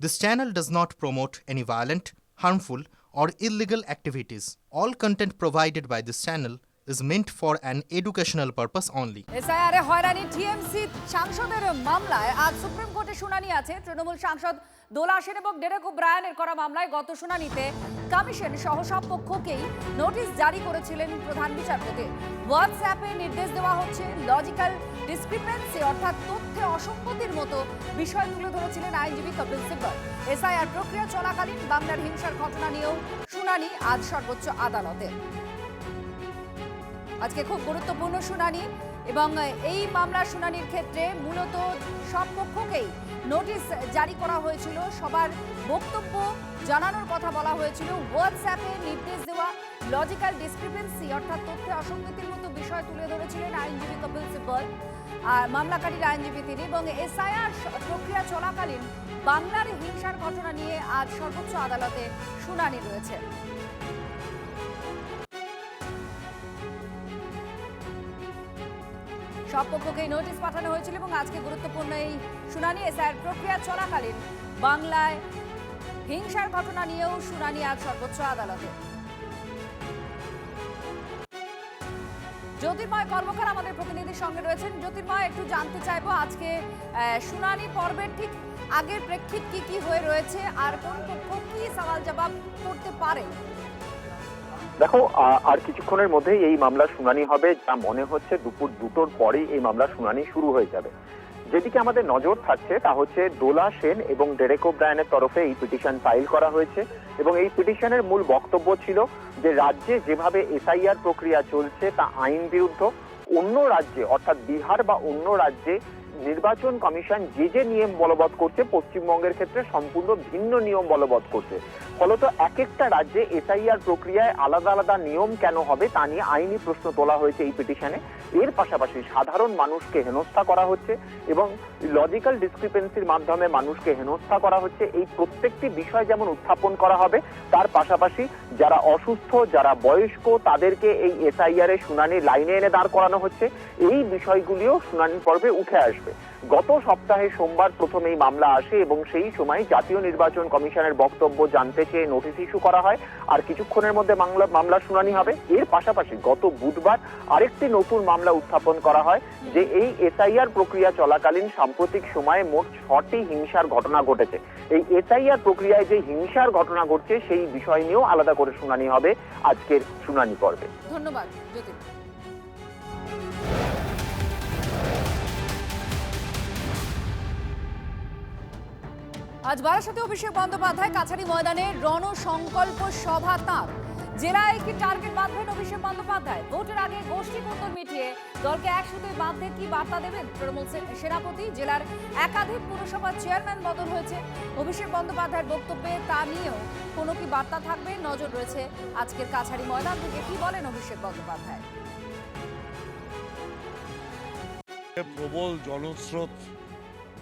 This channel does not promote any violent, harmful, or illegal activities. All content provided by this channel is meant for an educational purpose only. এসআইআরে হয়রানি TMC সাংসদের মামলায় আজ supreme কোর্টে শুনানি আছে। তৃণমূল সাংসদ দোলা সেন এবং ডেরেক ওব্রায়ানের করা মামলায় গত শুনানিতে কমিশন সহ সব পক্ষকেই নোটিশ জারি করেছিলেন প্রধান বিচারপতি। হোয়াটসঅ্যাপে নির্দেশ দেওয়া হচ্ছে, লজিক্যাল ডিসক্রিপেন্সি অর্থাৎ তথ্যে অসঙ্গতির মতো বিষয় তুলে ধরেছিলেন আইনজীবী কপিল সিব্বল। এসআইআর প্রক্রিয়া চলাকালীন বাংলার হিংসার ঘটনা নিয়েও শুনানি আজ সর্বোচ্চ আদালতে। আজকে খুব গুরুত্বপূর্ণ শুনানি এবং এই মামলার শুনানির ক্ষেত্রে মূলত সব পক্ষকেই নোটিশ জারি করা হয়েছিল, সবার বক্তব্য জানানোর কথা বলা হয়েছিল। হোয়াটসঅ্যাপে নির্দেশ দেওয়া, লজিক্যাল ডিসক্রিপেন্সি অর্থাৎ তথ্যে অসঙ্গতির মতো বিষয় তুলে ধরেছিলেন আইনজীবী কপিল সিব্বল, মামলাকারীর আইনজীবী তিনি। এবং এসআইআর প্রক্রিয়া চলাকালীন বাংলার হিংসার ঘটনা নিয়ে আজ সর্বোচ্চ আদালতে শুনানি রয়েছে। সব পক্ষকেই নোটিশ পাঠানো হয়েছিল এবং আজকে গুরুত্বপূর্ণ এই শুনানি। এসআইআর প্রক্রিয়া চলাকালীন বাংলায় হিংসার ঘটনা নিয়েও শুনানি আজ সর্বোচ্চ আদালতে। জ্যোতির্ময় কর্মকার আমাদের প্রতিনিধির সঙ্গে রয়েছেন। জ্যোতির্ময়, একটু জানতে চাইবো আজকে শুনানি পর্বের ঠিক আগের প্রেক্ষিত কি হয়ে রয়েছে আর কোন পক্ষ কি সওয়াল জবাব করতে পারে? দেখো, আর কিছুক্ষণের মধ্যেই এই মামলার শুনানি হবে, যা মনে হচ্ছে দুপুর 2টোর পরেই এই মামলার শুনানি শুরু হয়ে যাবে। যেদিকে আমাদের নজর থাকছে তা হচ্ছে দোলা সেন এবং ডেরেক ওব্রায়ানের তরফে এই পিটিশন ফাইল করা হয়েছে এবং এই পিটিশনের মূল বক্তব্য ছিল যে রাজ্যে যেভাবে এসআইআর প্রক্রিয়া চলছে তা আইন বিরুদ্ধ। অন্য রাজ্যে অর্থাৎ বিহার বা অন্য রাজ্যে নির্বাচন কমিশন যে নিয়ম বলবৎ করছে, পশ্চিমবঙ্গের ক্ষেত্রে সম্পূর্ণ ভিন্ন নিয়ম বলবৎ করছে। ফলত এক একটা রাজ্যে এসআইআর প্রক্রিয়ায় আলাদা আলাদা নিয়ম কেন হবে তা নিয়ে আইনি প্রশ্ন তোলা হয়েছে এই পিটিশনে। এর পাশাপাশি সাধারণ মানুষকে হেনস্থা করা হচ্ছে এবং লজিক্যাল ডিসক্রিপেন্সির মাধ্যমে মানুষকে হেনস্থা করা হচ্ছে। এই প্রত্যেকটি বিষয় যেমন উত্থাপন করা হবে, তার পাশাপাশি যারা অসুস্থ, যারা বয়স্ক, তাদেরকে এই এসআইআর এর শুনানির লাইনে এনে দাঁড় করানো হচ্ছে। এই বিষয়গুলিও শুনানি পর্বে উঠে আসবে। গত সপ্তাহে সোমবার প্রথম এই মামলা আসে এবং সেই সময় জাতীয় নির্বাচন কমিশনের বক্তব্য জানতে চেয়ে নোটিশ ইস্যু করা হয়। আর কিছুক্ষণের মধ্যে মামলার শুনানি হবে। এর পাশাপাশি গত বুধবার আরেকটি নতুন মামলা উত্থাপন করা হয় যে এই এসআইআর প্রক্রিয়া চলাকালীন সাম্প্রতিক সময়ে মোট 6টি হিংসার ঘটনা ঘটেছে। এই এসআইআর প্রক্রিয়ায় যে হিংসার ঘটনা ঘটছে সেই বিষয় নিয়েও আলাদা করে শুনানি হবে আজকের শুনানি পর্বে। ধন্যবাদ জ্যোতি। আজ বারাসাতে অভিষেক বন্দ্যোপাধ্যায় কাছারি ময়দানে রণসংকল্প সভা তাঁর। জেলায় কি টার্গেট বাঁধবেন অভিষেক বন্দ্যোপাধ্যায়? ভোটের আগে গোষ্ঠী কোন্দল মিটিয়ে দলকে একসাথে বাঁধতে কি বার্তা দেবেন তৃণমূল সেনাপতি? জেলার একাধিক পুরসভার চেয়ারম্যান বদল হয়েছে। অভিষেক বন্দ্যোপাধ্যায়ের বক্তব্যে তা নিয়েও কোনো কি বার্তা থাকবে? নজর রয়েছে আজকের কাছারি ময়দান থেকে। কি বলেন অভিষেক বন্দ্যোপাধ্যায়? প্রবল জনস্রোত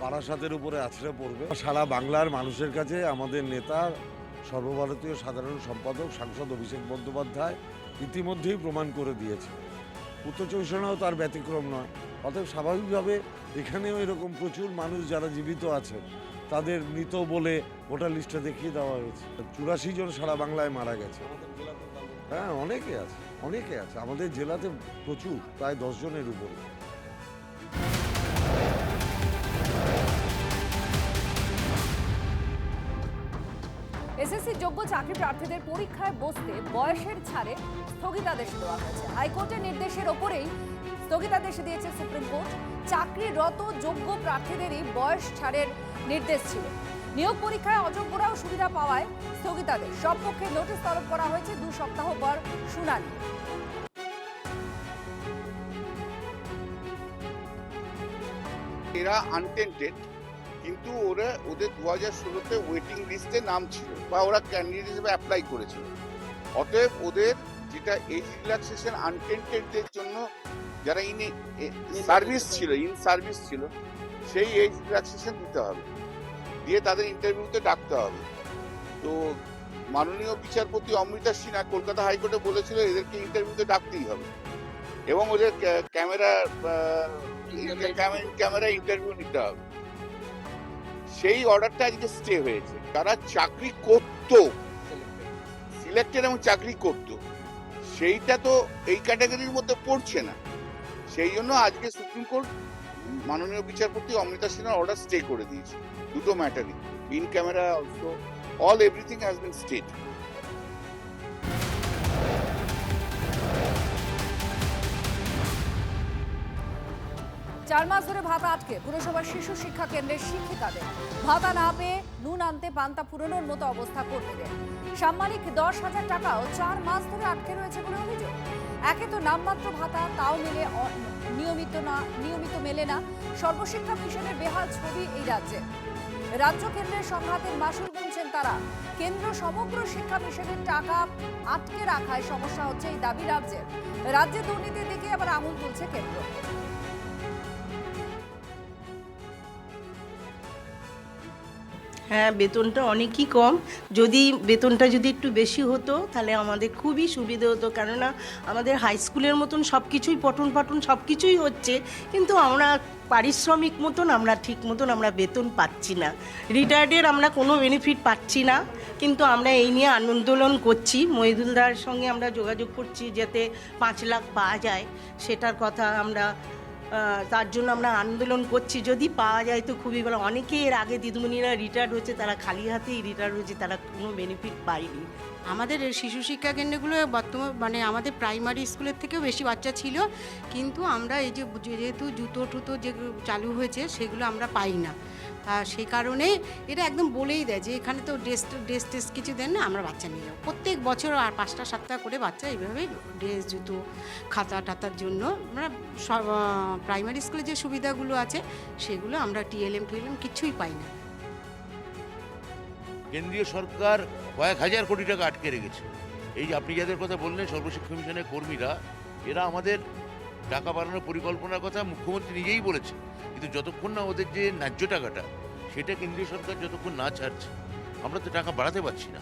বারাসাতের উপরে আছড়ে পড়বে। সারা বাংলার মানুষের কাছে আমাদের নেতা, সর্বভারতীয় সাধারণ সম্পাদক সাংসদ অভিষেক বন্দ্যোপাধ্যায় ইতিমধ্যেই প্রমাণ করে দিয়েছে। উত্তর চব্বিশ পরগনাও তার ব্যতিক্রম নয়। অতএব স্বাভাবিকভাবে এখানেও এরকম প্রচুর মানুষ যারা জীবিত আছেন তাদের মৃত বলে ভোটার লিস্টে দেখিয়ে দেওয়া হয়েছে। 84 জন সারা বাংলায় মারা গেছে। হ্যাঁ, অনেকে আছে আমাদের জেলাতে প্রচুর, প্রায় 10 জনের উপরে। এসএসসি যোগ্য চাকরি প্রার্থীদের পরীক্ষায় বসতে বয়সের ছাড়ে স্থগিতাদেশ দেওয়া হয়েছে। হাইকোর্টের নির্দেশের ওপরেই স্থগিতাদেশ দিয়েছে সুপ্রিম কোর্ট। চাকরিরত যোগ্য প্রার্থীদেরই বয়স ছাড়ের নির্দেশ ছিল। নিয়োগ পরীক্ষায় অযোগ্যরাও সুবিধা পাওয়ায় স্থগিতাদেশ। সব পক্ষে নোটিশ তলব করা হয়েছে 2 সপ্তাহ পর শুনানি। এরা আনটেন্টেড, কিন্তু ওদের 2016-তে ওয়েটিং লিস্টে নাম ছিল বা ওরা ক্যান্ডিডেট হিসেবে অ্যাপ্লাই করেছিল। অতএব ওদের যেটা এজ রিল্যাক্সেশন আনটেন্টেডদের জন্য যারা ইন সার্ভিস ছিল সেই এজ রিল্যাক্সেশন দিতে হবে, দিয়ে তাদের ইন্টারভিউতে ডাকতে হবে। তো মাননীয় বিচারপতি অমৃতা সিনহা কলকাতা হাইকোর্টে বলেছিল এদেরকে ইন্টারভিউতে ডাকতেই হবে এবং ওদের ক্যামেরা ইন্টারভিউ নিতে হবে। সেই অর্ডারটা আজকে স্টে হয়েছে। যারা চাকরি করত, সিলেক্টেড এবং চাকরি করত, সেইটা তো এই ক্যাটাগরির মধ্যে পড়ছে না। সেই জন্য আজকে সুপ্রিম কোর্ট মাননীয় বিচারপতি অমৃতা সিনহার অর্ডার স্টে করে দিয়েছে দুটো ম্যাটারই, in camera also, all everything has been stayed. 4 মাস ধরে ভাতা আটকে পুরসভার শিশু শিক্ষা কেন্দ্রের শিক্ষিকাদের। ভাতা না পেয়ে নুন আনতে পান্তা ফুরোনোর মতো অবস্থা কর্মীদের। সাম্মানিক 10,000 টাকাও 4 মাস ধরে আটকে রয়েছে বলে অভিযোগ। একে তো নামমাত্র ভাতা, তাও মেলে নিয়মিত মেলে না। সর্বশিক্ষা মিশনের বেহাল ছবি এই রাজ্যে। রাজ্য কেন্দ্রের সংঘাতের মাসুল গুনছেন তারা। কেন্দ্র সমগ্র শিক্ষা মিশনের টাকা আটকে রাখায় সমস্যা হচ্ছে এই দাবি রাজ্যের। রাজ্যে দুর্নীতির দিকে আবার আঙুল তুলছে কেন্দ্র। হ্যাঁ, বেতনটা অনেকই কম। বেতনটা যদি একটু বেশি হতো তাহলে আমাদের খুবই সুবিধে হতো, কেননা আমাদের হাই স্কুলের মতন সব কিছুই পঠন পাঠন সব কিছুই হচ্ছে, কিন্তু আমরা পারিশ্রমিক মতন আমরা ঠিক মতন আমরা বেতন পাচ্ছি না। রিটায়ার্ডের আমরা কোনো বেনিফিট পাচ্ছি না, কিন্তু আমরা এই নিয়ে আন্দোলন করছি। মহিদুলদার সঙ্গে আমরা যোগাযোগ করছি যাতে 5 লাখ পাওয়া যায়, সেটার কথা আমরা তার জন্য আমরা আন্দোলন করছি। যদি পাওয়া যায় তো খুবই ভালো। অনেকে এর আগে দিদিমণিরা রিটায়ার্ড হচ্ছে, তারা খালি হাতেই রিটায়ার্ড হচ্ছে, তারা কোনো বেনিফিট পায়নি। আমাদের শিশু শিক্ষা কেন্দ্রগুলো বর্তমান আমাদের প্রাইমারি স্কুলের থেকেও বেশি বাচ্চা ছিল, কিন্তু আমরা এই যে যেহেতু জুতো টুতো যে চালু হয়েছে সেগুলো আমরা পাই না। তা সেই কারণে এটা একদম বলেই দেয় যে এখানে তো ড্রেস টেস্ট কিছু দেন না, আমরা বাচ্চা নিয়ে যাবো। প্রত্যেক বছর আর 5টা 7টা করে বাচ্চা এইভাবে ড্রেস জুতো খাতা টাতার জন্য আমরা সব প্রাইমারি স্কুলে যে সুবিধাগুলো আছে সেগুলো আমরা টিএলএম কিছুই পাই না। কেন্দ্রীয় সরকার কয়েক হাজার কোটি টাকা আটকে রেখেছে। এই যে আপনি যাদের কথা বললেন সর্বশিক্ষা মিশনের কর্মীরা, এরা আমাদের টাকা বাড়ানোর পরিকল্পনার কথা মুখ্যমন্ত্রী নিজেই বলেছে, কিন্তু যতক্ষণ না ওদের যে ন্যায্য টাকাটা সেটা কেন্দ্রীয় সরকার যতক্ষণ না ছাড়ছে আমরা তো টাকা বাড়াতে পারছি না।